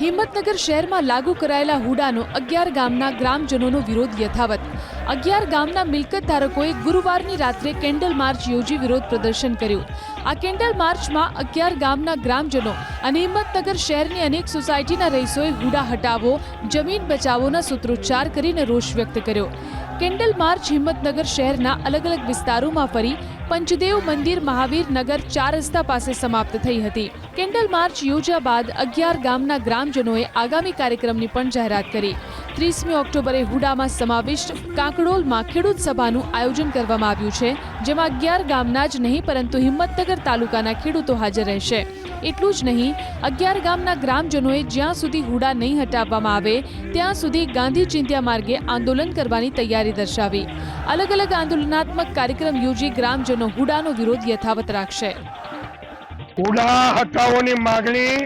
હિંમતનગર શહેરમાં લાગુ કરાયેલા હુડાનો 11 ગામના ગ્રામજનોનો વિરોધ યથાવત। 11 ગામના મિલકત ધારકોએ ગુરુવારની રાત્રે કેન્ડલ માર્ચ યોજી વિરોધ પ્રદર્શન કર્યું। આ કેન્ડલ માર્ચમાં 11 ગામના ગ્રામજનો અને હિંમતનગર શહેરની અનેક સોસાયટીના રહીશોએ હુડા હટાવો, જમીન બચાવોના સૂત્રોચ્ચાર કરીને રોષ વ્યક્ત કર્યો। કેન્ડલ માર્ચ હિંમતનગર શહેરના અલગ અલગ વિસ્તારોમાં ફરી પંચદેવ મંદિર, મહાવીર નગર, 4 રસ્તા પાસે સમાપ્ત થઈ હતી। કેન્ડલ માર્ચ યોજ્યા બાદ 11 ગામના ગ્રામજનોએ આગામી કાર્યક્રમની પણ જાહેરાત કરી। 30મી ઓક્ટોબરે હુડામાં સમાવિષ્ટ કાંકડોલમાં ખેડૂત સભાનું આયોજન કરવામાં આવ્યું છે, જેમાં 11 ગામના જ નહીં પરંતુ હિંમતનગર તાલુકાના ખેડૂતો હાજર રહેશે। એટલું જ નહીં, 11 ગામના ગ્રામજનોએ જ્યાં સુધી હુડા નહીં હટાવવામાં આવે ત્યાં સુધી ગાંધી ચિંધ્યા માર્ગે આંદોલન કરવાની તૈયારી દર્શાવી। અલગ અલગ આંદોલનાત્મક કાર્યક્રમ યોજી ગ્રામજનો હુડાનો વિરોધ યથાવત રાખશે। હુડા હટાવવાની માગણી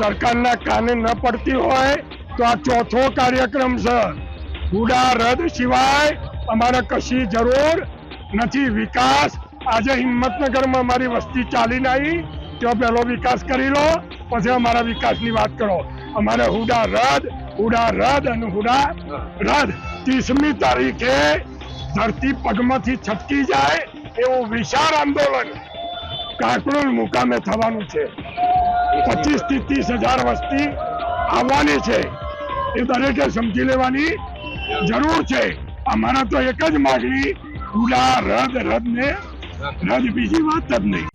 સરકારના કાને ન પડતી હોય તો આ ચોથો કાર્યક્રમ છે। હુડા રદ સિવાય અમારે કશી જરૂર નથી। વિકાસ આજે હિંમતનગરમાં અમારી વસ્તી ચાલીને આવી, ત્યાં પહેલો વિકાસ કરી લો, પછી અમારા વિકાસની વાત કરો। અમારે હુડા રદ અને હુડા રદ। 30મી તારીખે ધરતી પગમાંથી છટકી જાય એવું વિશાળ આંદોલન કાંકડોલ મુકામે થવાનું છે। 25 થી 30 હજાર વસ્તી આવવાની છે, એ દરેકે સમજી લેવાની જરૂર છે। અમારા તો એક જ માગણી હુડા રદ ને રદ, બીજી વાત જ નહીં।